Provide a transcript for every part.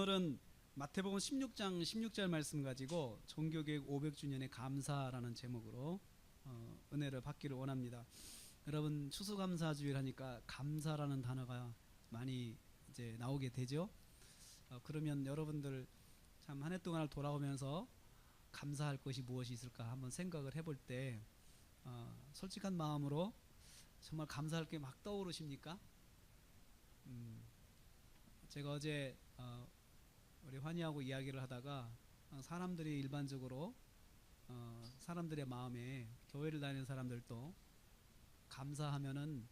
오늘은 마태복음 16장 16절 말씀 가지고 종교개혁 500주년의 감사라는 제목으로 은혜를 받기를 원합니다. 여러분 추수감사주일 하니까 감사라는 단어가 많이 이제 나오게 되죠. 그러면 여러분들 참 한 해 동안을 돌아오면서 감사할 것이 무엇이 있을까 한번 생각을 해볼 때 솔직한 마음으로 정말 감사할 게 막 떠오르십니까? 제가 어제 우리 환희하고 이야기를 하다가 사람들이 일반적으로 사람들의 마음에 교회를 다니는 사람들도 감사하면은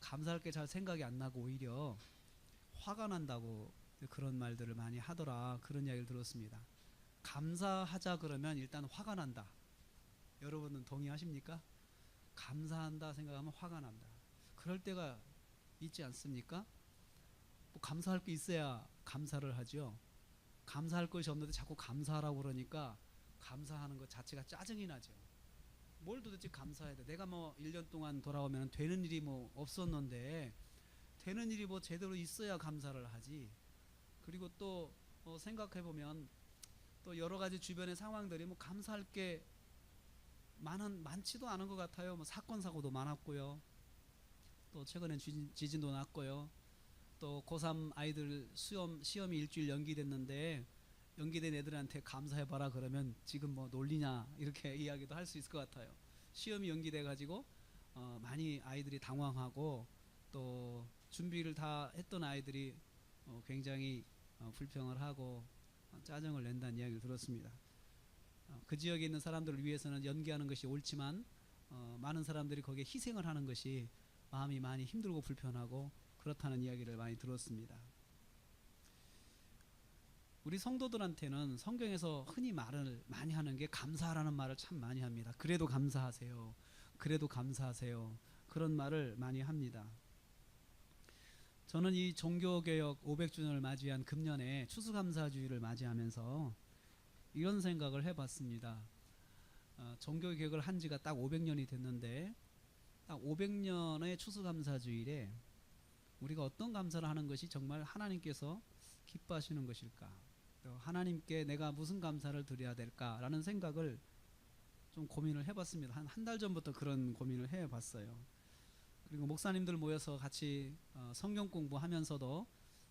감사할 게 잘 생각이 안 나고 오히려 화가 난다고 그런 말들을 많이 하더라, 그런 이야기를 들었습니다. 감사하자 그러면 일단 화가 난다. 여러분은 동의하십니까? 감사한다 생각하면 화가 난다. 그럴 때가 있지 않습니까? 뭐 감사할 게 있어야 감사를 하죠. 감사할 것이 없는데 자꾸 감사하라고 그러니까 감사하는 것 자체가 짜증이 나죠. 뭘 도대체 감사해야 돼? 내가 뭐 1년 동안 돌아오면 되는 일이 뭐 없었는데 되는 일이 뭐 제대로 있어야 감사를 하지. 그리고 또 생각해보면 또 여러 가지 주변의 상황들이 뭐 감사할 게 많지도 않은 것 같아요. 뭐 사건 사고도 많았고요. 또 최근엔 지진도 났고요. 또 고3 아이들 시험이 일주일 연기됐는데 연기된 애들한테 감사해봐라 그러면 지금 뭐 놀리냐 이렇게 이야기도 할 수 있을 것 같아요. 시험이 연기돼 가지고 많이 아이들이 당황하고 또 준비를 다 했던 아이들이 굉장히 불평을 하고 짜증을 낸다는 이야기를 들었습니다. 그 지역에 있는 사람들을 위해서는 연기하는 것이 옳지만 많은 사람들이 거기에 희생을 하는 것이 마음이 많이 힘들고 불편하고 그렇다는 이야기를 많이 들었습니다. 우리 성도들한테는 성경에서 흔히 말을 많이 하는 게 감사라는 말을 참 많이 합니다. 그래도 감사하세요. 그래도 감사하세요. 그런 말을 많이 합니다. 저는 이 종교개혁 500주년을 맞이한 금년에 추수감사주의를 맞이하면서 이런 생각을 해봤습니다. 종교개혁을 한 지가 딱 500년이 됐는데 딱 500년의 추수감사주일에 우리가 어떤 감사를 하는 것이 정말 하나님께서 기뻐하시는 것일까? 하나님께 내가 무슨 감사를 드려야 될까라는 생각을 좀 고민을 해봤습니다. 한 달 전부터 그런 고민을 해봤어요. 그리고 목사님들 모여서 같이 성경 공부하면서도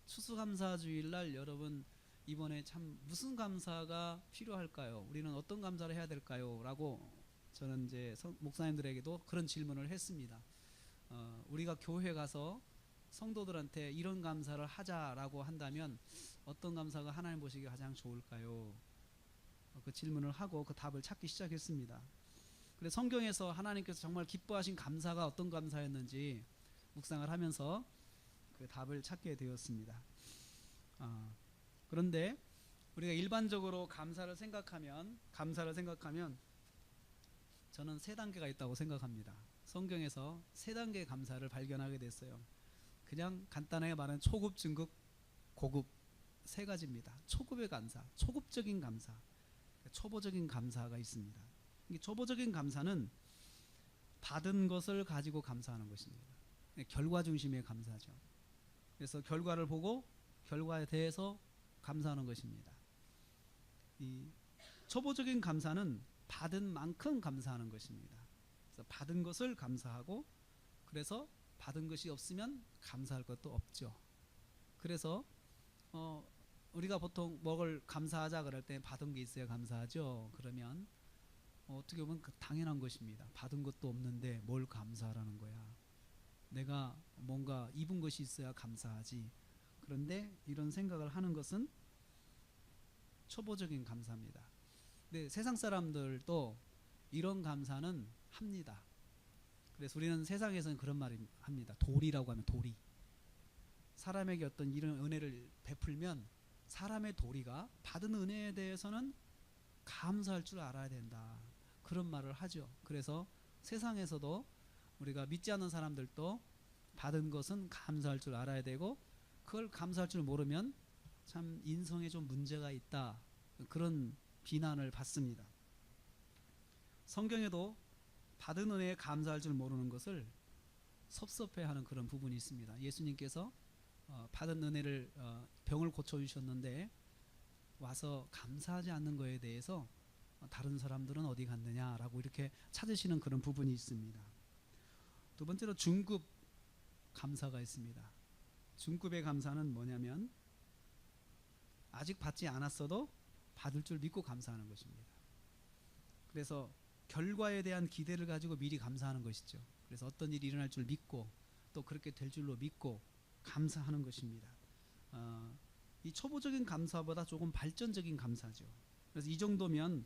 추수감사주일날 여러분 이번에 참 무슨 감사가 필요할까요? 우리는 어떤 감사를 해야 될까요? 라고 저는 이제 목사님들에게도 그런 질문을 했습니다. 우리가 교회 가서 성도들한테 이런 감사를 하자라고 한다면 어떤 감사가 하나님 보시기에 가장 좋을까요? 그 질문을 하고 그 답을 찾기 시작했습니다. 그래서 성경에서 하나님께서 정말 기뻐하신 감사가 어떤 감사였는지 묵상을 하면서 그 답을 찾게 되었습니다. 그런데 우리가 일반적으로 감사를 생각하면 저는 세 단계가 있다고 생각합니다. 성경에서 세 단계의 감사를 발견하게 됐어요. 그냥 간단하게 말하면 초급, 중급, 고급 세 가지입니다. 초급의 감사, 초급적인 감사, 초보적인 감사가 있습니다. 초보적인 감사는 받은 것을 가지고 감사하는 것입니다. 결과 중심의 감사죠. 그래서 결과를 보고 결과에 대해서 감사하는 것입니다. 이 초보적인 감사는 받은 만큼 감사하는 것입니다. 그래서 받은 것을 감사하고 그래서 받은 것이 없으면 감사할 것도 없죠. 그래서 우리가 보통 뭘 감사하자 그럴 때 받은 게 있어야 감사하죠. 그러면 어떻게 보면 당연한 것입니다. 받은 것도 없는데 뭘 감사하라는 거야. 내가 뭔가 입은 것이 있어야 감사하지. 그런데 이런 생각을 하는 것은 초보적인 감사입니다. 근데 세상 사람들도 이런 감사는 합니다. 그래서 우리는 세상에서는 그런 말을 합니다. 도리라고 하면 도리. 사람에게 어떤 이런 은혜를 베풀면 사람의 도리가 받은 은혜에 대해서는 감사할 줄 알아야 된다. 그런 말을 하죠. 그래서 세상에서도 우리가 믿지 않는 사람들도 받은 것은 감사할 줄 알아야 되고 그걸 감사할 줄 모르면 참 인성에 좀 문제가 있다. 그런 비난을 받습니다. 성경에도 받은 은혜에 감사할 줄 모르는 것을 섭섭해하는 그런 부분이 있습니다. 예수님께서 받은 은혜를 병을 고쳐주셨는데 와서 감사하지 않는 거에 대해서 다른 사람들은 어디 갔느냐라고 이렇게 찾으시는 그런 부분이 있습니다. 두 번째로 중급 감사가 있습니다. 중급의 감사는 뭐냐면 아직 받지 않았어도 받을 줄 믿고 감사하는 것입니다. 그래서 결과에 대한 기대를 가지고 미리 감사하는 것이죠. 그래서 어떤 일이 일어날 줄 믿고 또 그렇게 될 줄로 믿고 감사하는 것입니다. 이 초보적인 감사보다 조금 발전적인 감사죠. 그래서 이 정도면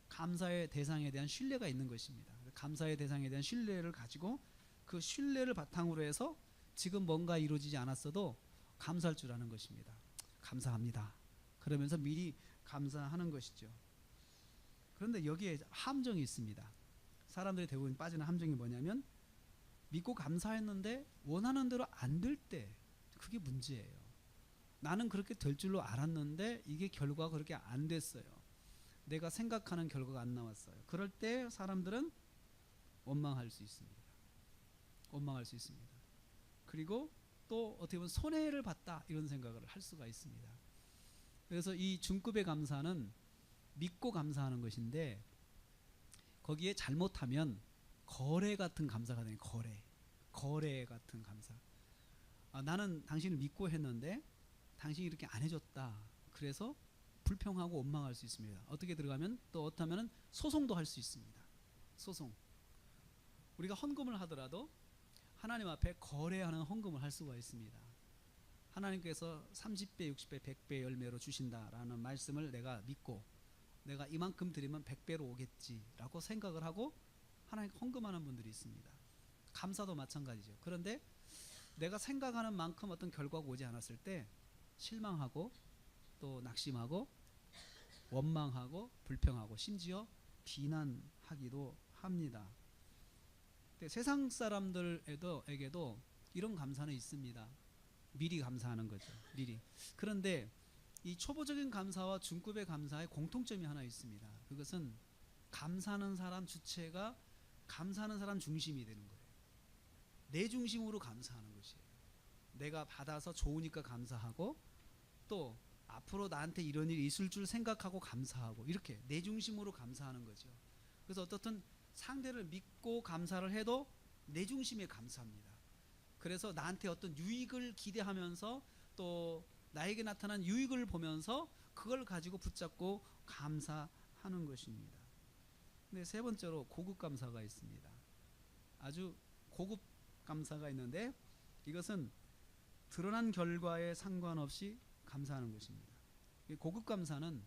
감사의 대상에 대한 신뢰가 있는 것입니다. 감사의 대상에 대한 신뢰를 가지고 그 신뢰를 바탕으로 해서 지금 뭔가 이루어지지 않았어도 감사할 줄 아는 것입니다. 감사합니다. 그러면서 미리 감사하는 것이죠. 그런데 여기에 함정이 있습니다. 사람들이 대부분 빠지는 함정이 뭐냐면 믿고 감사했는데 원하는 대로 안 될 때 그게 문제예요. 나는 그렇게 될 줄로 알았는데 이게 결과가 그렇게 안 됐어요. 내가 생각하는 결과가 안 나왔어요. 그럴 때 사람들은 원망할 수 있습니다. 원망할 수 있습니다. 그리고 또 어떻게 보면 손해를 봤다 이런 생각을 할 수가 있습니다. 그래서 이 중급의 감사는 믿고 감사하는 것인데 거기에 잘못하면 거래 같은 감사가 되는 거래 같은 감사. 나는 당신을 믿고 했는데 당신이 이렇게 안 해줬다. 그래서 불평하고 원망할 수 있습니다. 어떻게 들어가면 또 어떻다면 소송도 할 수 있습니다. 소송. 우리가 헌금을 하더라도 하나님 앞에 거래하는 헌금을 할 수가 있습니다. 하나님께서 30배, 60배, 100배 열매로 주신다라는 말씀을 내가 믿고 내가 이만큼 드리면 100배로 오겠지라고 생각을 하고 하나님 헌금하는 분들이 있습니다. 감사도 마찬가지죠. 그런데 내가 생각하는 만큼 어떤 결과가 오지 않았을 때 실망하고 또 낙심하고 원망하고 불평하고 심지어 비난하기도 합니다. 세상 사람들에게도 이런 감사는 있습니다. 미리 감사하는 거죠. 미리. 그런데 이 초보적인 감사와 중급의 감사에 공통점이 하나 있습니다. 그것은 감사하는 사람 주체가 감사하는 사람 중심이 되는 거예요. 내 중심으로 감사하는 것이에요. 내가 받아서 좋으니까 감사하고 또 앞으로 나한테 이런 일이 있을 줄 생각하고 감사하고 이렇게 내 중심으로 감사하는 거죠. 그래서 어떻든 상대를 믿고 감사를 해도 내 중심에 감사합니다. 그래서 나한테 어떤 유익을 기대하면서 또 나에게 나타난 유익을 보면서 그걸 가지고 붙잡고 감사하는 것입니다. 근데 세 번째로 고급 감사가 있습니다. 아주 고급 감사가 있는데 이것은 드러난 결과에 상관없이 감사하는 것입니다. 고급 감사는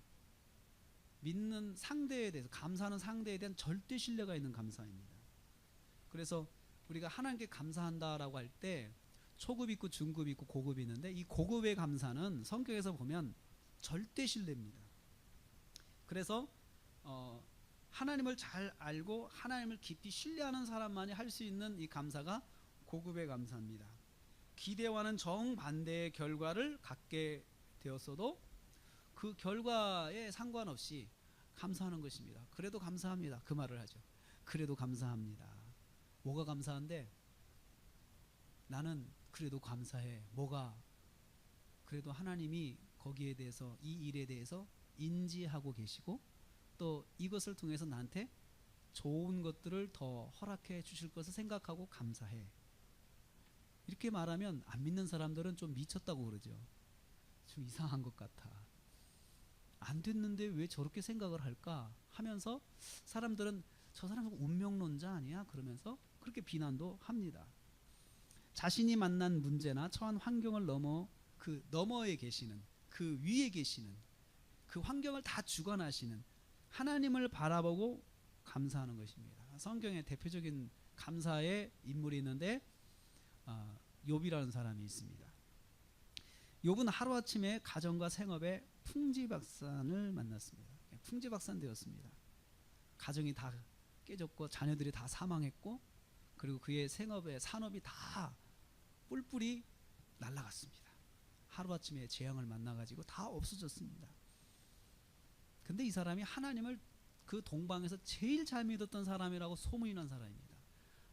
믿는 상대에 대해서 감사하는 상대에 대한 절대 신뢰가 있는 감사입니다. 그래서 우리가 하나님께 감사한다라고 할 때 초급 있고 중급 있고 고급이 있는데 이 고급의 감사는 성경에서 보면 절대 신뢰입니다. 그래서 하나님을 잘 알고 하나님을 깊이 신뢰하는 사람만이 할 수 있는 이 감사가 고급의 감사입니다. 기대와는 정반대의 결과를 갖게 되었어도 그 결과에 상관없이 감사하는 것입니다. 그래도 감사합니다. 그 말을 하죠. 그래도 감사합니다. 뭐가 감사한데? 나는 그래도 감사해. 뭐가? 그래도 하나님이 거기에 대해서 이 일에 대해서 인지하고 계시고 또 이것을 통해서 나한테 좋은 것들을 더 허락해 주실 것을 생각하고 감사해. 이렇게 말하면 안 믿는 사람들은 좀 미쳤다고 그러죠. 좀 이상한 것 같아. 안 됐는데 왜 저렇게 생각을 할까 하면서 사람들은 저 사람은 운명론자 아니야? 그러면서 그렇게 비난도 합니다. 자신이 만난 문제나 처한 환경을 넘어 그 너머에 계시는 그 위에 계시는 그 환경을 다 주관하시는 하나님을 바라보고 감사하는 것입니다. 성경에 대표적인 감사의 인물이 있는데 욥이라는 사람이 있습니다. 욥은 하루아침에 가정과 생업에 풍지박산을 만났습니다. 풍지박산 되었습니다. 가정이 다 깨졌고 자녀들이 다 사망했고 그리고 그의 생업에 산업이 다 뿔뿔이 날아갔습니다. 하루아침에 재앙을 만나가지고 다 없어졌습니다. 근데 이 사람이 하나님을 그 동방에서 제일 잘 믿었던 사람이라고 소문이 난 사람입니다.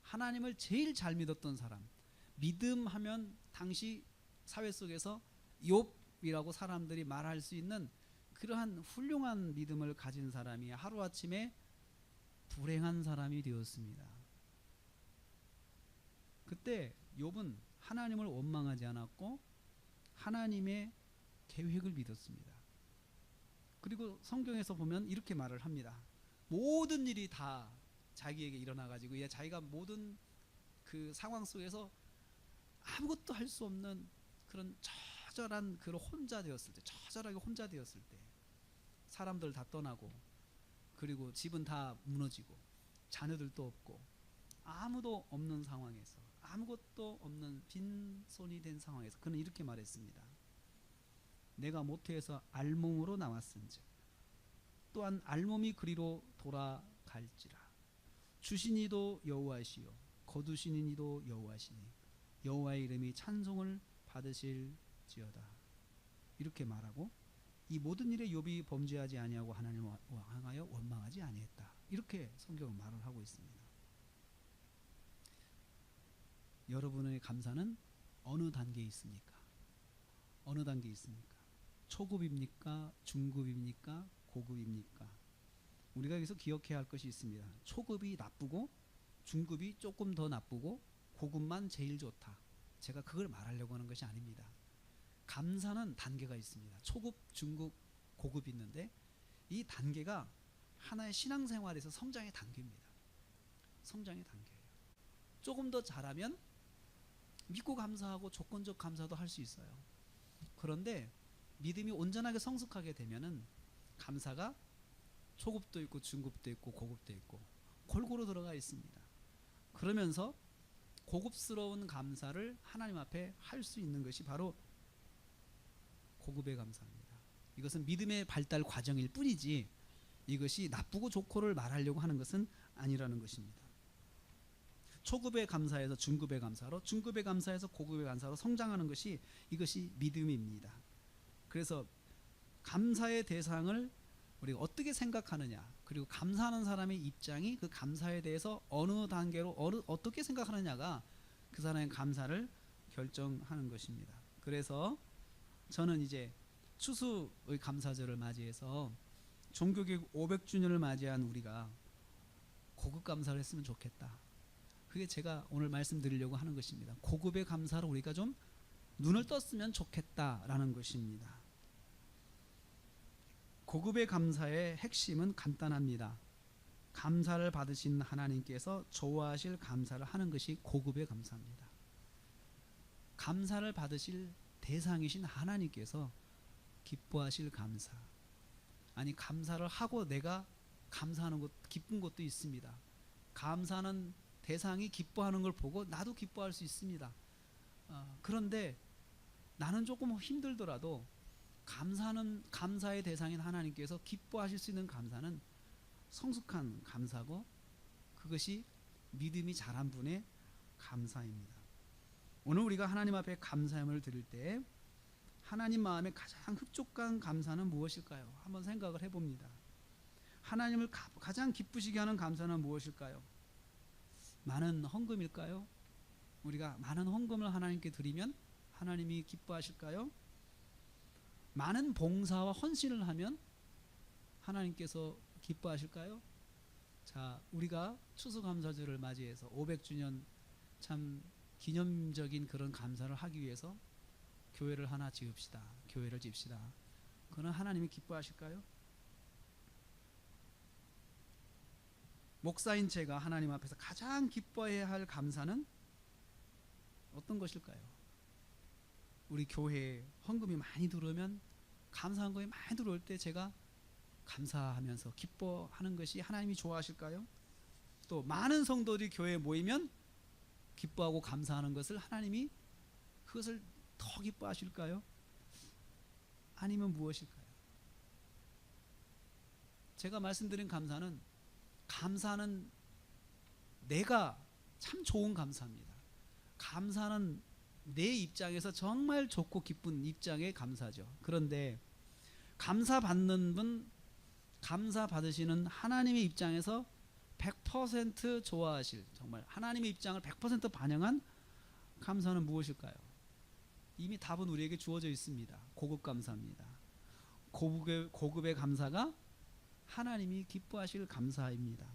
하나님을 제일 잘 믿었던 사람. 믿음 하면 당시 사회 속에서 욥이라고 사람들이 말할 수 있는 그러한 훌륭한 믿음을 가진 사람이 하루아침에 불행한 사람이 되었습니다. 그때 욥은 하나님을 원망하지 않았고 하나님의 계획을 믿었습니다. 그리고 성경에서 보면 이렇게 말을 합니다. 모든 일이 다 자기에게 일어나가지고 자기가 모든 그 상황 속에서 아무것도 할 수 없는 그런 처절한 그런 혼자 되었을 때, 처절하게 혼자 되었을 때, 사람들 다 떠나고 그리고 집은 다 무너지고 자녀들도 없고 아무도 없는 상황에서, 아무것도 없는 빈손이 된 상황에서 그는 이렇게 말했습니다. 내가 모태에서 알몸으로 나왔은즉 또한 알몸이 그리로 돌아갈지라. 주신 이도 여호와시요 거두신 이도 여호와시니 여호와의 이름이 찬송을 받으실지어다. 이렇게 말하고 이 모든 일에 욥이 범죄하지 아니하고 하나님을 향하여 원망하지 아니했다. 이렇게 성경은 말을 하고 있습니다. 여러분의 감사는 어느 단계에 있습니까? 어느 단계에 있습니까? 초급입니까? 중급입니까? 고급입니까? 우리가 여기서 기억해야 할 것이 있습니다. 초급이 나쁘고 중급이 조금 더 나쁘고 고급만 제일 좋다. 제가 그걸 말하려고 하는 것이 아닙니다. 감사는 단계가 있습니다. 초급, 중급, 고급이 있는데 이 단계가 하나의 신앙생활에서 성장의 단계입니다. 성장의 단계예요. 조금 더 잘하면 믿고 감사하고 조건적 감사도 할 수 있어요. 그런데 믿음이 온전하게 성숙하게 되면은 감사가 초급도 있고 중급도 있고 고급도 있고 골고루 들어가 있습니다. 그러면서 고급스러운 감사를 하나님 앞에 할 수 있는 것이 바로 고급의 감사입니다. 이것은 믿음의 발달 과정일 뿐이지 이것이 나쁘고 좋고를 말하려고 하는 것은 아니라는 것입니다. 초급의 감사에서 중급의 감사로, 중급의 감사에서 고급의 감사로 성장하는 것이 이것이 믿음입니다. 그래서 감사의 대상을 우리가 어떻게 생각하느냐, 그리고 감사하는 사람의 입장이 그 감사에 대해서 어느 단계로 어떻게 생각하느냐가 그 사람의 감사를 결정하는 것입니다. 그래서 저는 이제 추수의 감사절을 맞이해서 종교개혁 500주년을 맞이한 우리가 고급 감사를 했으면 좋겠다. 그게 제가 오늘 말씀드리려고 하는 것입니다. 고급의 감사를 우리가 좀 눈을 떴으면 좋겠다라는 것입니다. 고급의 감사의 핵심은 간단합니다. 감사를 받으신 하나님께서 좋아하실 감사를 하는 것이 고급의 감사입니다. 감사를 받으실 대상이신 하나님께서 기뻐하실 감사. 아니, 감사를 하고 내가 감사하는 것, 기쁜 것도 있습니다. 감사하는 대상이 기뻐하는 걸 보고 나도 기뻐할 수 있습니다. 그런데 나는 조금 힘들더라도 감사의 대상인 하나님께서 기뻐하실 수 있는 감사는 성숙한 감사고 그것이 믿음이 자란 분의 감사입니다. 오늘 우리가 하나님 앞에 감사함을 드릴 때 하나님 마음에 가장 흡족한 감사는 무엇일까요? 한번 생각을 해봅니다. 하나님을 가장 기쁘시게 하는 감사는 무엇일까요? 많은 헌금일까요? 우리가 많은 헌금을 하나님께 드리면 하나님이 기뻐하실까요? 많은 봉사와 헌신을 하면 하나님께서 기뻐하실까요? 자, 우리가 추수감사절을 맞이해서 500주년 참 기념적인 그런 감사를 하기 위해서 교회를 하나 지읍시다. 교회를 짓시다. 그는 하나님이 기뻐하실까요? 목사인 제가 하나님 앞에서 가장 기뻐해야 할 감사는 어떤 것일까요? 우리 교회에 헌금이 많이 들어오면, 감사한 거에 많이 들어올 때 제가 감사하면서 기뻐하는 것이 하나님이 좋아하실까요? 또 많은 성도들이 교회에 모이면 기뻐하고 감사하는 것을 하나님이 그것을 더 기뻐하실까요? 아니면 무엇일까요? 제가 말씀드린 감사는 내가 참 좋은 감사입니다. 감사는 내 입장에서 정말 좋고 기쁜 입장의 감사죠. 그런데 감사받는 분, 감사받으시는 하나님의 입장에서 100% 좋아하실, 정말 하나님의 입장을 100% 반영한 감사는 무엇일까요? 이미 답은 우리에게 주어져 있습니다. 고급 감사입니다. 고급의 감사가 하나님이 기뻐하실 감사입니다.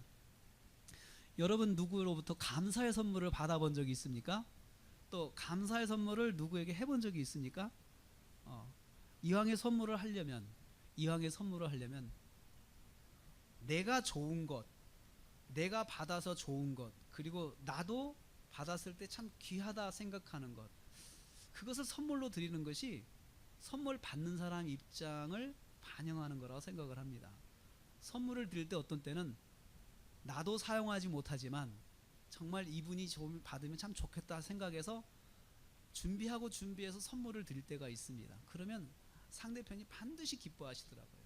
여러분 누구로부터 감사의 선물을 받아본 적이 있습니까? 또 감사의 선물을 누구에게 해본 적이 있습니까? 이왕의 선물을 하려면 내가 좋은 것, 내가 받아서 좋은 것, 그리고 나도 받았을 때 참 귀하다 생각하는 것, 그것을 선물로 드리는 것이 선물 받는 사람 입장을 반영하는 거라고 생각을 합니다. 선물을 드릴 때 어떤 때는 나도 사용하지 못하지만 정말 이분이 받으면 참 좋겠다 생각해서 준비해서 선물을 드릴 때가 있습니다. 그러면 상대편이 반드시 기뻐하시더라고요.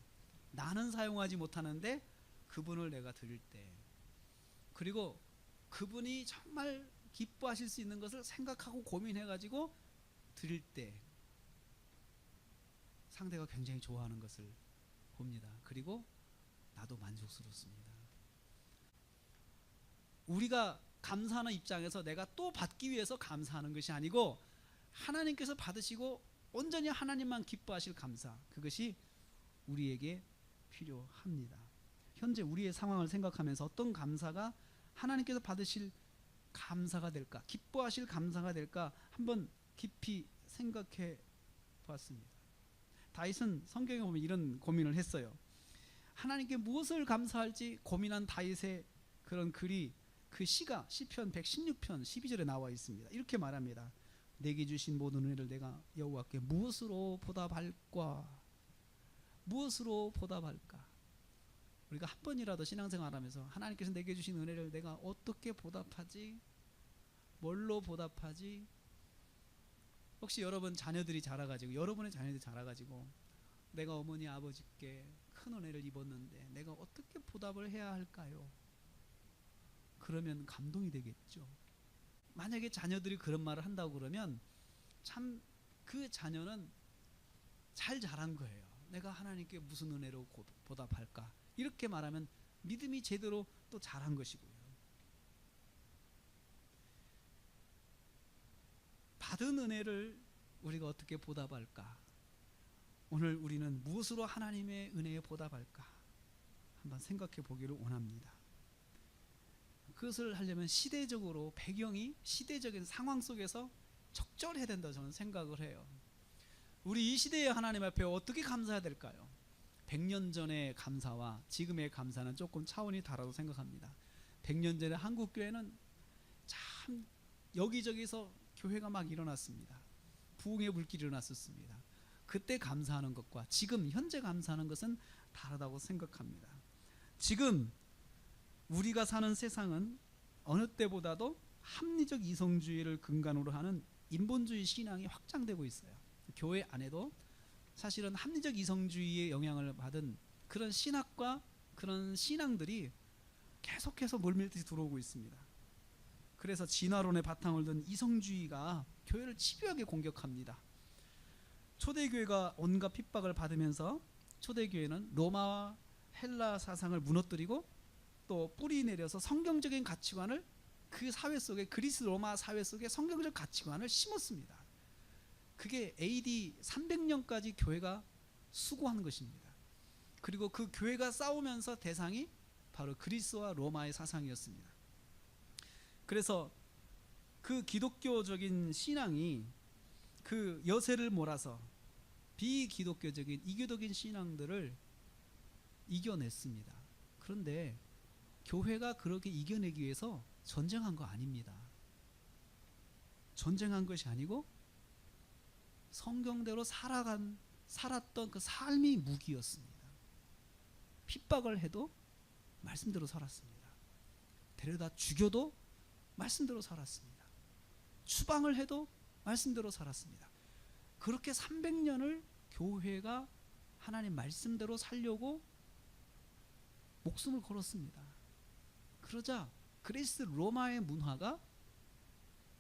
나는 사용하지 못하는데 그분을 내가 드릴 때, 그리고 그분이 정말 기뻐하실 수 있는 것을 생각하고 고민해가지고 드릴 때 상대가 굉장히 좋아하는 것을 봅니다. 그리고 나도 만족스럽습니다. 우리가 감사하는 입장에서 내가 또 받기 위해서 감사하는 것이 아니고 하나님께서 받으시고 온전히 하나님만 기뻐하실 감사, 그것이 우리에게 필요합니다. 현재 우리의 상황을 생각하면서 어떤 감사가 하나님께서 받으실 감사가 될까, 기뻐하실 감사가 될까 한번 깊이 생각해 보았습니다. 다윗은 성경에 보면 이런 고민을 했어요. 하나님께 무엇을 감사할지 고민한 다윗의 그런 글이, 그 시가 시편 116편 12절에 나와 있습니다. 이렇게 말합니다. 내게 주신 모든 은혜를 내가 여호와께 무엇으로 보답할까? 무엇으로 보답할까? 우리가 한 번이라도 신앙생활하면서 하나님께서 내게 주신 은혜를 내가 어떻게 보답하지? 뭘로 보답하지? 혹시 여러분 자녀들이 자라가지고, 여러분의 자녀들이 자라가지고 내가 어머니 아버지께 큰 은혜를 입었는데 내가 어떻게 보답을 해야 할까요? 그러면 감동이 되겠죠. 만약에 자녀들이 그런 말을 한다고 그러면 참 그 자녀는 잘 자란 거예요. 내가 하나님께 무슨 은혜로 보답할까? 이렇게 말하면 믿음이 제대로 또 자란 것이고요. 받은 은혜를 우리가 어떻게 보답할까? 오늘 우리는 무엇으로 하나님의 은혜에 보답할까? 한번 생각해 보기를 원합니다. 그것을 하려면 시대적으로 배경이 시대적인 상황 속에서 적절해야 된다 저는 생각을 해요. 우리 이 시대의 하나님 앞에 어떻게 감사해야 될까요? 100년 전의 감사와 지금의 감사는 조금 차원이 다르다고 생각합니다. 100년 전에 한국 교회는 참 여기저기서 교회가 막 일어났습니다. 부흥의 물길이 일어났었습니다. 그때 감사하는 것과 지금 현재 감사하는 것은 다르다고 생각합니다. 지금 우리가 사는 세상은 어느 때보다도 합리적 이성주의를 근간으로 하는 인본주의 신앙이 확장되고 있어요. 교회 안에도 사실은 합리적 이성주의의 영향을 받은 그런 신학과 그런 신앙들이 계속해서 몰밀듯이 들어오고 있습니다. 그래서 진화론의 바탕을 둔 이성주의가 교회를 집요하게 공격합니다. 초대교회가 온갖 핍박을 받으면서 초대교회는 로마와 헬라 사상을 무너뜨리고 또 뿌리 내려서 성경적인 가치관을 그 사회 속에, 그리스 로마 사회 속에 성경적 가치관을 심었습니다. 그게 AD 300년까지 교회가 수고한 것입니다. 그리고 그 교회가 싸우면서 대상이 바로 그리스와 로마의 사상이었습니다. 그래서 그 기독교적인 신앙이 그 여세를 몰아서 비기독교적인 이교적인 신앙들을 이겨냈습니다. 그런데 교회가 그렇게 이겨내기 위해서 전쟁한 거 아닙니다. 전쟁한 것이 아니고 성경대로 살았던 그 삶이 무기였습니다. 핍박을 해도 말씀대로 살았습니다. 데려다 죽여도 말씀대로 살았습니다. 추방을 해도 말씀대로 살았습니다. 그렇게 300년을 교회가 하나님 말씀대로 살려고 목숨을 걸었습니다. 그러자 그리스 로마의 문화가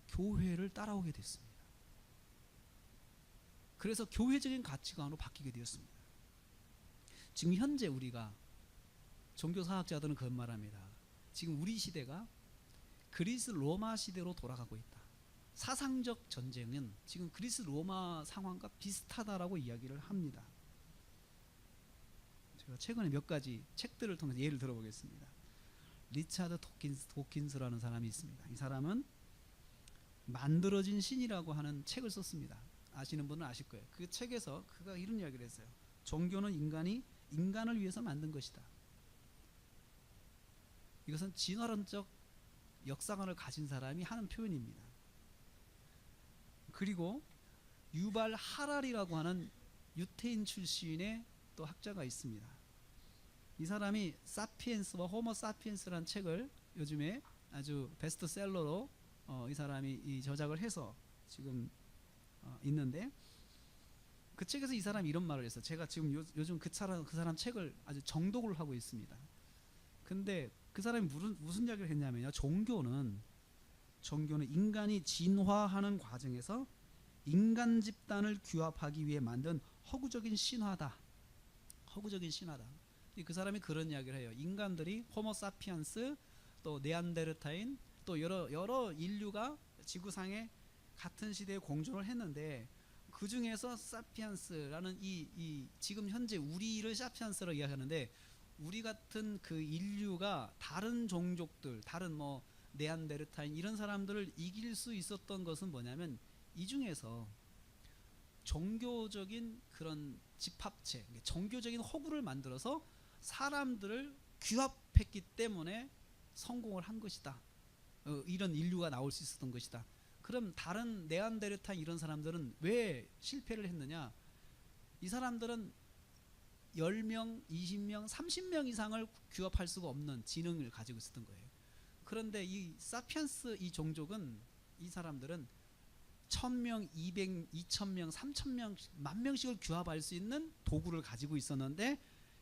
교회를 따라오게 됐습니다. 그래서 교회적인 가치관으로 바뀌게 되었습니다. 지금 현재 우리가 종교사학자들은 그런 말합니다. 지금 우리 시대가 그리스 로마 시대로 돌아가고 있다. 사상적 전쟁은 지금 그리스 로마 상황과 비슷하다라고 이야기를 합니다. 제가 최근에 몇 가지 책들을 통해서 예를 들어보겠습니다. 리차드 도킨스라는 사람이 있습니다. 이 사람은 만들어진 신이라고 하는 책을 썼습니다. 아시는 분은 아실 거예요. 그 책에서 그가 이런 이야기를 했어요. 종교는 인간이 인간을 위해서 만든 것이다. 이것은 진화론적 역사관을 가진 사람이 하는 표현입니다. 그리고 유발 하랄이라고 하는 유태인 출신의 또 학자가 있습니다. 이 사람이 사피엔스와 호모 사피엔스라는 책을 요즘에 아주 베스트셀러로 이 사람이 이 저작을 해서 지금 있는데, 그 책에서 이 사람이 이런 말을 했어요. 제가 지금 요즘 그 사람 책을 아주 정독을 하고 있습니다. 근데 그 사람이 무슨 이야기를 했냐면요. 종교는 인간이 진화하는 과정에서 인간 집단을 규합하기 위해 만든 허구적인 신화다. 허구적인 신화다. 그 사람이 그런 이야기를 해요. 인간들이 호모사피엔스, 또 네안데르타인, 또 여러 인류가 지구상에 같은 시대에 공존을 했는데, 그 중에서 사피엔스라는 이 지금 현재 우리를 사피엔스로 이야기하는데, 우리 같은 그 인류가 다른 종족들, 다른 뭐 네안데르타인 이런 사람들을 이길 수 있었던 것은 뭐냐면, 이 중에서 종교적인 그런 집합체, 종교적인 허구를 만들어서 사람들을 규합했기 때문에 성공을 한 것이다. 이런 인류가 나올 수 있었던 것이다. 그럼 다른 네안데르탈 이런 사람들은 왜 실패를 했느냐? 이 사람들은 10명, 20명, 30명 이상을 규합할 수가 없는 지능을 가지고 있었던 거예요. 그런데 이 사피엔스 이 종족은, 이 사람들은 1000명, 200, 2000명, 3000명, 10,000명씩을 규합할 수 있는 도구를 가지고 있었는데,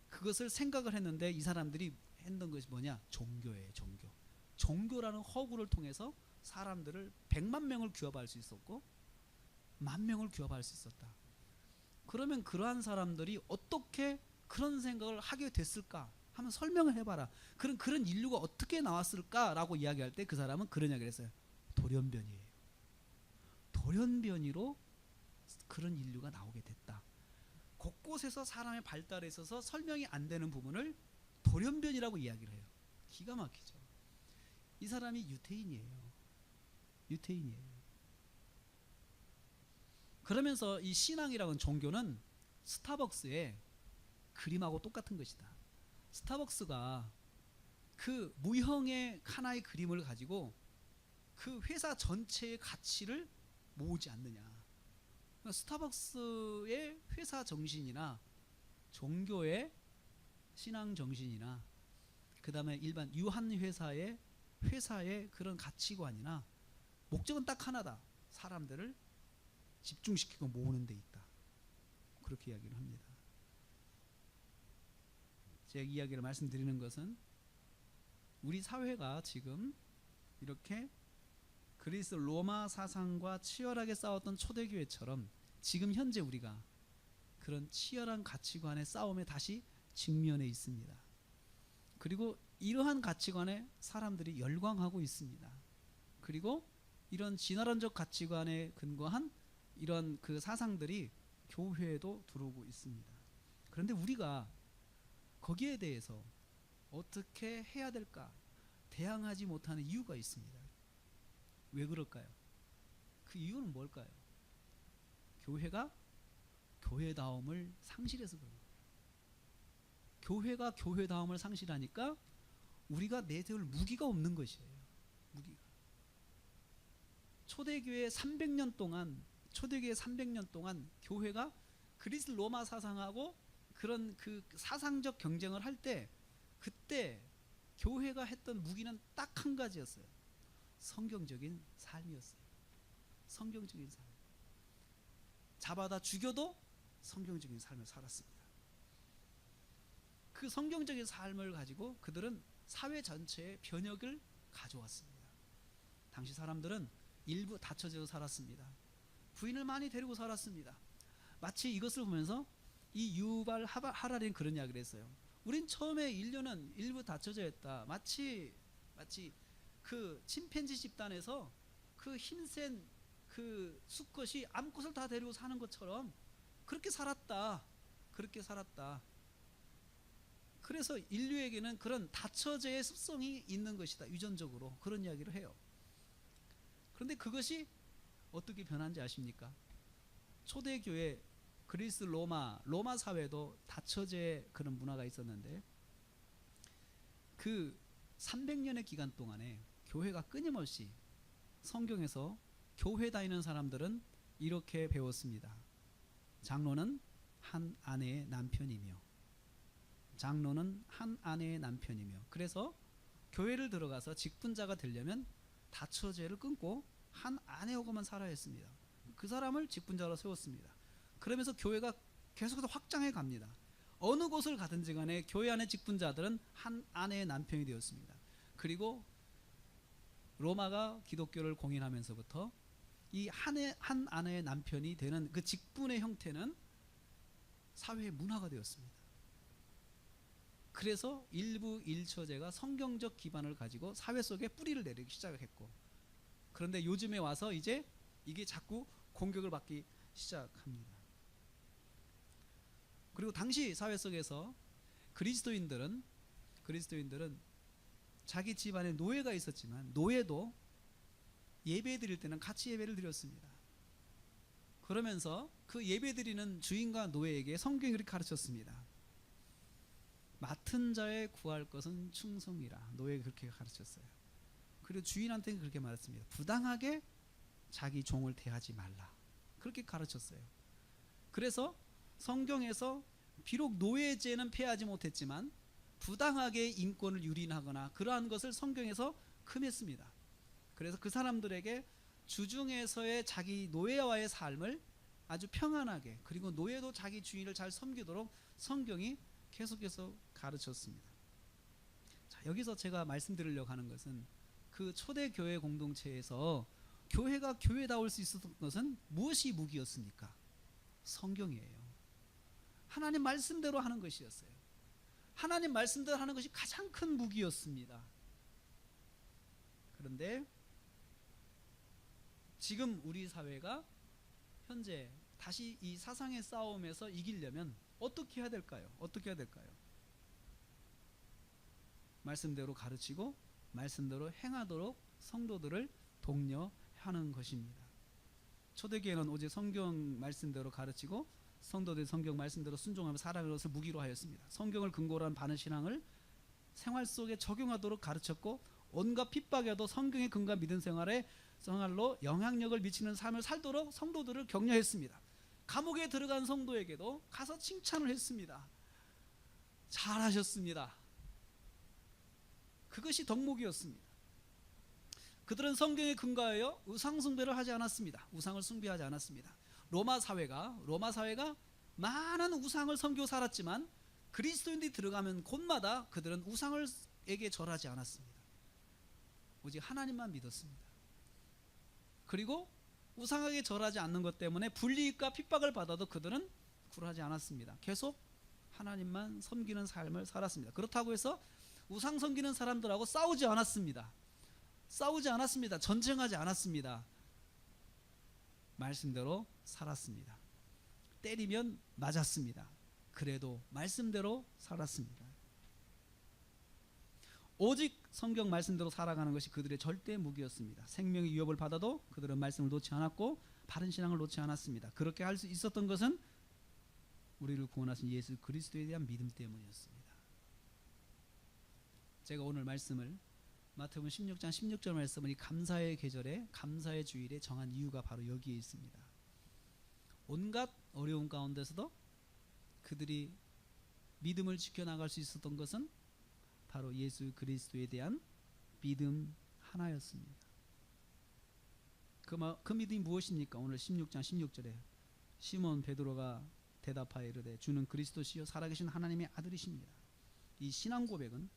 그것을 생각을 했는데 이 사람들이 했던 것이 뭐냐? 종교예요. 종교라는 허구를 통해서 사람들을 100만 명을 규합할 수 있었고 10,000명을 규합할 수 있었다. 그러면 그러한 사람들이 어떻게 그런 생각을 하게 됐을까? 한번 설명을 해봐라. 그런 인류가 어떻게 나왔을까라고 이야기할 때 그 사람은 그런 이야기를 했어요. 돌연변이에요. 돌연변이로 그런 인류가 나오게 됐다. 곳곳에서 사람의 발달에 있어서 설명이 안 되는 부분을 돌연변이라고 이야기를 해요. 기가 막히죠. 이 사람이 유태인이에요. 그러면서 이 신앙이라는 종교는 스타벅스의 그림하고 똑같은 것이다. 스타벅스가 그 무형의 하나의 그림을 가지고 그 회사 전체의 가치를 모으지 않느냐. 그러니까 스타벅스의 회사 정신이나 종교의 신앙 정신이나 그 다음에 일반 유한 회사의 그런 가치관이나 목적은 딱 하나다. 사람들을 집중시키고 모으는 데 있다. 그렇게 이야기를 합니다. 제 이야기를 말씀드리는 것은 우리 사회가 지금 이렇게 그리스 로마 사상과 치열하게 싸웠던 초대교회처럼 지금 현재 우리가 그런 치열한 가치관의 싸움에 다시 직면해 있습니다. 그리고 이러한 가치관에 사람들이 열광하고 있습니다. 그리고 이런 진화론적 가치관에 근거한 이런 그 사상들이 교회에도 들어오고 있습니다. 그런데 우리가 거기에 대해서 어떻게 해야 될까 대항하지 못하는 이유가 있습니다. 왜 그럴까요? 그 이유는 뭘까요? 교회가 교회다움을 상실해서 그런 거예요. 교회가 교회다움을 상실하니까 우리가 내세울 무기가 없는 것이에요. 무기가. 초대교회 300년 동안 교회가 그리스 로마 사상하고 그런 그 사상적 경쟁을 할 때, 그때 교회가 했던 무기는 딱 한 가지였어요. 성경적인 삶이었어요. 성경적인 삶. 잡아다 죽여도 성경적인 삶을 살았습니다. 그 성경적인 삶을 가지고 그들은 사회 전체의 변혁을 가져왔습니다. 당시 사람들은 일부 닫혀져 살았습니다. 부인을 많이 데리고 살았습니다. 마치 이것을 보면서 이 유발 하랄은 그런 이야기를 했어요. 우린 처음에 인류는 일부 닫혀져 있다. 마치 그 침팬지 집단에서 그 힘센 그 수컷이 암컷을 다 데리고 사는 것처럼 그렇게 살았다. 그렇게 살았다. 그래서 인류에게는 그런 다처제의 습성이 있는 것이다. 유전적으로 그런 이야기를 해요. 그런데 그것이 어떻게 변한지 아십니까? 초대교회 그리스 로마 사회도 다처제의 그런 문화가 있었는데 그 300년의 기간 동안에 교회가 끊임없이 성경에서 교회 다니는 사람들은 이렇게 배웠습니다. 장로는 한 아내의 남편이며 장로는 한 아내의 남편이며 그래서 교회를 들어가서 직분자가 되려면 다처제를 끊고 한 아내하고만 살아야 했습니다. 그 사람을 직분자로 세웠습니다. 그러면서 교회가 계속해서 확장해 갑니다. 어느 곳을 가든지 간에 교회 안의 직분자들은 한 아내의 남편이 되었습니다. 그리고 로마가 기독교를 공인하면서부터 이 한 아내의 남편이 되는 그 직분의 형태는 사회의 문화가 되었습니다. 그래서 일부 일처제가 성경적 기반을 가지고 사회 속에 뿌리를 내리기 시작했고 그런데 요즘에 와서 이제 이게 자꾸 공격을 받기 시작합니다. 그리고 당시 사회 속에서 그리스도인들은 자기 집안에 노예가 있었지만 노예도 예배 드릴 때는 같이 예배를 드렸습니다. 그러면서 그 예배 드리는 주인과 노예에게 성경이 그렇게 가르쳤습니다. 맡은 자에 구할 것은 충성이라. 노예가 그렇게 가르쳤어요. 그리고 주인한테는 그렇게 말했습니다. 부당하게 자기 종을 대하지 말라. 그렇게 가르쳤어요. 그래서 성경에서 비록 노예제는 폐하지 못했지만 부당하게 인권을 유린하거나 그러한 것을 성경에서 금했습니다. 그래서 그 사람들에게 주중에서의 자기 노예와의 삶을 아주 평안하게 그리고 노예도 자기 주인을 잘 섬기도록 성경이 계속해서 가르쳤습니다. 자, 여기서 제가 말씀드리려고 하는 것은 그 초대교회 공동체에서 교회가 교회다울 수 있었던 것은 무엇이 무기였습니까? 성경이에요. 하나님 말씀대로 하는 것이었어요. 하나님 말씀대로 하는 것이 가장 큰 무기였습니다. 그런데 지금 우리 사회가 현재 다시 이 사상의 싸움에서 이기려면 어떻게 해야 될까요? 어떻게 해야 될까요? 말씀대로 가르치고 말씀대로 행하도록 성도들을 독려하는 것입니다. 초대교회는 오직 성경 말씀대로 가르치고 성도들이 성경 말씀대로 순종하며 살아가는 것을 무기로 하였습니다. 성경을 근거로 한 바른 신앙을 생활 속에 적용하도록 가르쳤고 온갖 핍박에도 성경의 근거와 믿음 생활로 영향력을 미치는 삶을 살도록 성도들을 격려했습니다. 감옥에 들어간 성도에게도 가서 칭찬을 했습니다. 잘하셨습니다. 그것이 덕목이었습니다. 그들은 성경에 근거하여 우상 숭배를 하지 않았습니다. 우상을 숭배하지 않았습니다. 로마 사회가 많은 우상을 섬기고 살았지만 그리스도인들이 들어가면 곳마다 그들은 우상에게 절하지 않았습니다. 오직 하나님만 믿었습니다. 그리고 우상에게 절하지 않는 것 때문에 불이익과 핍박을 받아도 그들은 굴하지 않았습니다. 계속 하나님만 섬기는 삶을 살았습니다. 그렇다고 해서 우상 섬기는 사람들하고 싸우지 않았습니다. 전쟁하지 않았습니다. 말씀대로 살았습니다. 때리면 맞았습니다. 그래도 말씀대로 살았습니다. 오직 성경 말씀대로 살아가는 것이 그들의 절대 무기였습니다. 생명의 위협을 받아도 그들은 말씀을 놓지 않았고 바른 신앙을 놓지 않았습니다. 그렇게 할 수 있었던 것은 우리를 구원하신 예수 그리스도에 대한 믿음 때문이었습니다. 제가 오늘 말씀을 마태복음 16장 16절 말씀은 이 감사의 계절에 감사의 주일에 정한 이유가 바로 여기에 있습니다. 온갖 어려움 가운데서도 그들이 믿음을 지켜나갈 수 있었던 것은 바로 예수 그리스도에 대한 믿음 하나였습니다. 그 믿음이 무엇입니까? 오늘 16장 16절에 시몬 베드로가 대답하여 이르되 주는 그리스도시요 살아계신 하나님의 아들이십니다. 이 신앙 고백은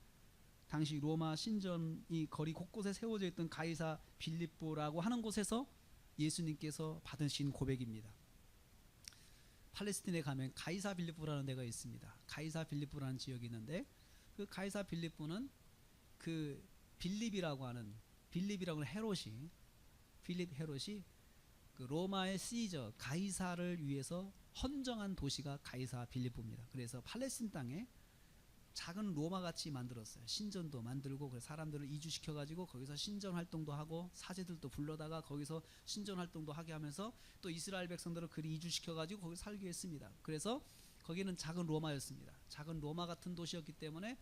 당시 로마 신전이 거리 곳곳에 세워져 있던 가이사 빌립보라고 하는 곳에서 예수님께서 받으신 고백입니다. 팔레스틴에 가면 가이사 빌립보라는 데가 있습니다. 가이사 빌립보라는 지역이 있는데 그 가이사 빌립보는 그 빌립이라고 하는 헤롯이 그 로마의 시저 가이사를 위해서 헌정한 도시가 가이사 빌립보입니다. 그래서 팔레스틴 땅에 작은 로마 같이 만들었어요. 신전도 만들고 그래서 사람들을 이주시켜 가지고 거기서 신전 활동도 하고 사제들도 불러다가 거기서 신전 활동도 하게 하면서 또 이스라엘 백성들을 그리 이주시켜 가지고 거기 살게 했습니다. 그래서 거기는 작은 로마였습니다. 작은 로마 같은 도시였기 때문에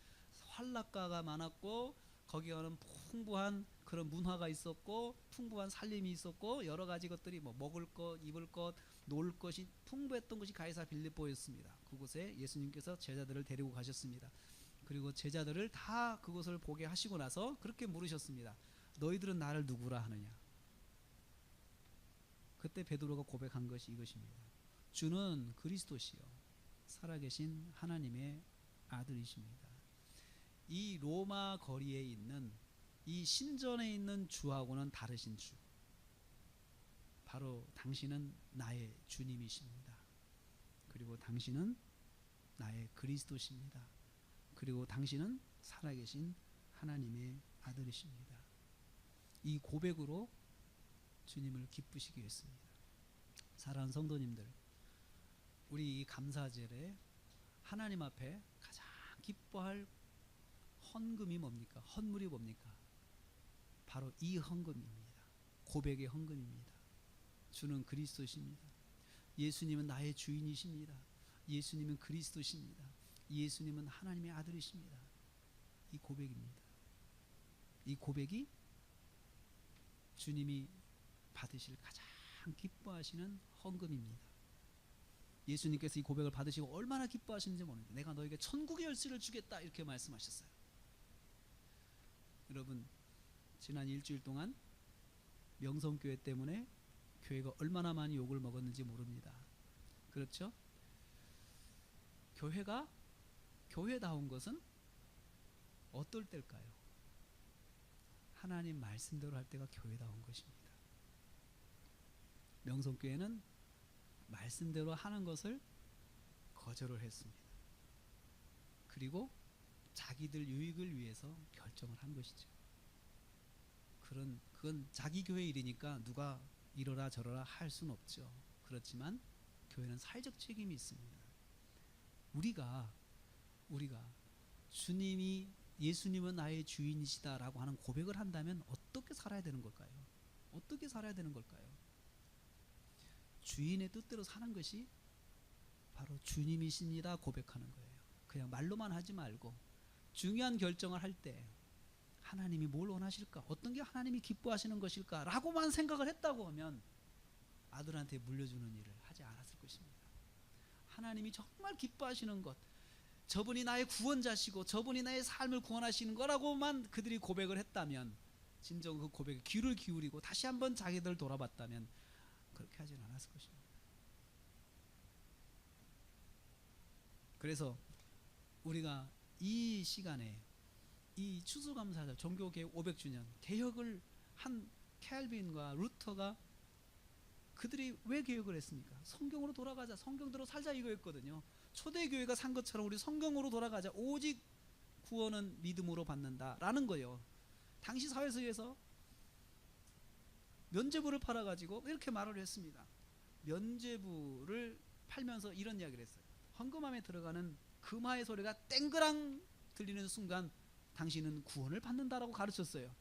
활락가가 많았고 거기에는 풍부한 그런 문화가 있었고 풍부한 살림이 있었고 여러 가지 것들이 뭐 먹을 것, 입을 것, 놀 것이 풍부했던 것이 가이사 빌립보였습니다. 그곳에 예수님께서 제자들을 데리고 가셨습니다. 그리고 제자들을 다 그곳을 보게 하시고 나서 그렇게 물으셨습니다. 너희들은 나를 누구라 하느냐? 그때 베드로가 고백한 것이 이것입니다. 주는 그리스도시요 살아계신 하나님의 아들이십니다. 이 로마 거리에 있는 이 신전에 있는 주하고는 다르신 주, 바로 당신은 나의 주님이십니다. 그리고 당신은 나의 그리스도십니다. 그리고 당신은 살아계신 하나님의 아들이십니다. 이 고백으로 주님을 기쁘시게 했습니다. 사랑하는 성도님들, 우리 이 감사절에 하나님 앞에 가장 기뻐할 헌금이 뭡니까? 헌물이 뭡니까? 바로 이 헌금입니다. 고백의 헌금입니다. 주는 그리스도십니다. 예수님은 나의 주인이십니다. 예수님은 그리스도십니다. 예수님은 하나님의 아들이십니다. 이 고백입니다. 이 고백이 주님이 받으실 가장 기뻐하시는 헌금입니다. 예수님께서 이 고백을 받으시고 얼마나 기뻐하시는지 모릅니다. 내가 너에게 천국의 열쇠를 주겠다 이렇게 말씀하셨어요. 여러분, 지난 일주일 동안 명성교회 때문에 교회가 얼마나 많이 욕을 먹었는지 모릅니다. 그렇죠? 교회가 교회다운 것은 어떨 때일까요? 하나님 말씀대로 할 때가 교회다운 것입니다. 명성교회는 말씀대로 하는 것을 거절을 했습니다. 그리고 자기들 유익을 위해서 결정을 한 것이죠. 그건 자기 교회 일이니까 누가 이러라 저러라 할 수는 없죠. 그렇지만 교회는 사회적 책임이 있습니다. 우리가 예수님은 나의 주인이시다라고 하는 고백을 한다면 어떻게 살아야 되는 걸까요? 어떻게 살아야 되는 걸까요? 주인의 뜻대로 사는 것이 바로 주님이십니다 고백하는 거예요. 그냥 말로만 하지 말고 중요한 결정을 할 때 하나님이 뭘 원하실까? 어떤 게 하나님이 기뻐하시는 것일까? 라고만 생각을 했다고 하면 아들한테 물려주는 일을 하지 않았을 것입니다. 하나님이 정말 기뻐하시는 것, 저분이 나의 구원자시고 저분이 나의 삶을 구원하시는 거라고만 그들이 고백을 했다면, 진정 그 고백에 귀를 기울이고 다시 한번 자기들 돌아봤다면 그렇게 하진 않았을 것입니다. 그래서 우리가 이 시간에 이 추수감사절 종교개혁 500주년 개혁을 한 캘빈과 루터가 그들이 왜 개혁을 했습니까? 성경으로 돌아가자, 성경대로 살자 이거였거든요. 초대교회가 산 것처럼 우리 성경으로 돌아가자, 오직 구원은 믿음으로 받는다라는 거예요. 당시 사회에서 면죄부를 팔아가지고 이렇게 말을 했습니다. 면죄부를 팔면서 이런 이야기를 했어요. 헌금함에 들어가는 금화의 소리가 땡그랑 들리는 순간 당신은 구원을 받는다라고 가르쳤어요.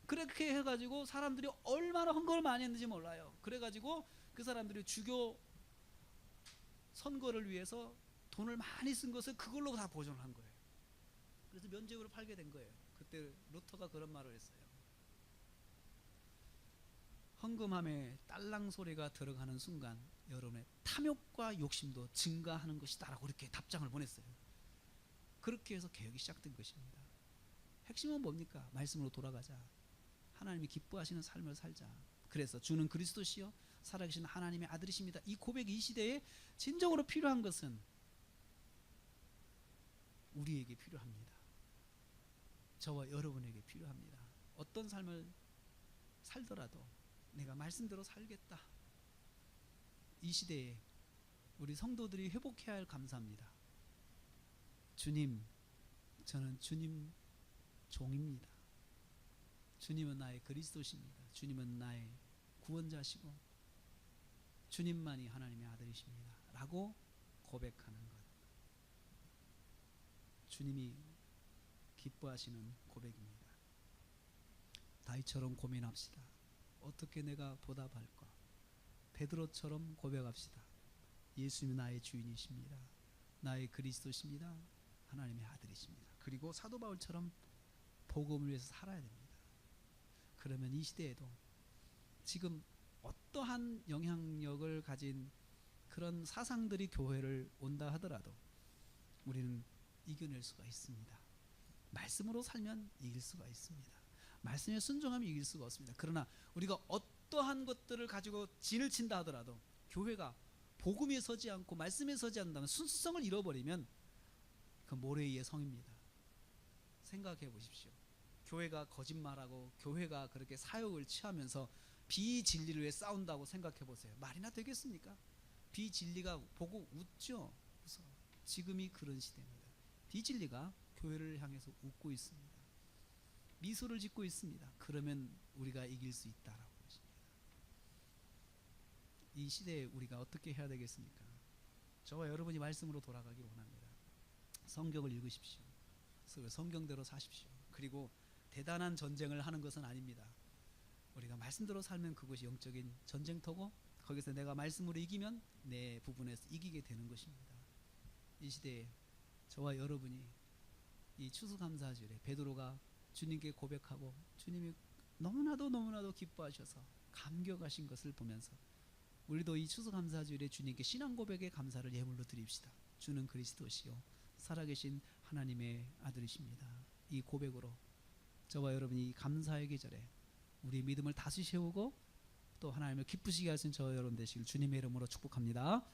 그렇게 해가지고 사람들이 얼마나 헌금을 많이 했는지 몰라요. 그래가지고 그 사람들이 주교 선거를 위해서 돈을 많이 쓴 것을 그걸로 다 보존을 한 거예요. 그래서 면죄부를 팔게 된 거예요. 그때 루터가 그런 말을 했어요. 헌금함에 딸랑 소리가 들어가는 순간 여러분의 탐욕과 욕심도 증가하는 것이다라고 이렇게 답장을 보냈어요. 그렇게 해서 개혁이 시작된 것입니다. 핵심은 뭡니까? 말씀으로 돌아가자. 하나님이 기뻐하시는 삶을 살자. 그래서 주는 그리스도시요 살아계신 하나님의 아들이십니다. 이 고백이 이 시대에 진정으로 필요한 것은 우리에게 필요합니다. 저와 여러분에게 필요합니다. 어떤 삶을 살더라도 내가 말씀대로 살겠다. 이 시대에 우리 성도들이 회복해야 할 감사입니다. 주님, 저는 주님 종입니다. 주님은 나의 그리스도십니다. 주님은 나의 구원자시고 주님만이 하나님의 아들이십니다 라고 고백하는 것, 주님이 기뻐하시는 고백입니다. 다윗처럼 고민합시다. 어떻게 내가 보답할까? 베드로처럼 고백합시다. 예수님이 나의 주인이십니다. 나의 그리스도십니다. 하나님의 아들이십니다. 그리고 사도 바울처럼 복음을 위해서 살아야 됩니다. 그러면 이 시대에도 지금 어떠한 영향력을 가진 그런 사상들이 교회를 온다 하더라도 우리는 이겨낼 수가 있습니다. 말씀으로 살면 이길 수가 있습니다. 말씀에 순종하면 이길 수가 없습니다. 그러나 우리가 어떠한 것들을 가지고 진을 친다 하더라도 교회가 복음에 서지 않고 말씀에 서지 않는다면 순수성을 잃어버리면 그 모래 위의 성입니다. 생각해 보십시오. 교회가 거짓말하고 교회가 그렇게 사역을 취하면서 비진리를 위해 싸운다고 생각해 보세요. 말이나 되겠습니까? 비진리가 보고 웃죠. 웃어. 지금이 그런 시대입니다. 비진리가 교회를 향해서 웃고 있습니다. 미소를 짓고 있습니다. 그러면 우리가 이길 수 있다라고 것입니다. 이 시대에 우리가 어떻게 해야 되겠습니까? 저와 여러분이 말씀으로 돌아가기를 원합니다. 성경을 읽으십시오. 성경대로 사십시오. 그리고 대단한 전쟁을 하는 것은 아닙니다. 우리가 말씀대로 살면 그것이 영적인 전쟁터고 거기서 내가 말씀으로 이기면 내 부분에서 이기게 되는 것입니다. 이 시대에 저와 여러분이 이 추수감사주일에 베드로가 주님께 고백하고 주님이 너무나도 기뻐하셔서 감격하신 것을 보면서 우리도 이 추수감사주일에 주님께 신앙 고백의 감사를 예물로 드립시다. 주는 그리스도시요 살아계신 하나님의 아들이십니다. 이 고백으로 저와 여러분이 감사의 계절에 우리 믿음을 다시 세우고 또 하나님을 기쁘시게 하신 저와 여러분 되시길 주님의 이름으로 축복합니다.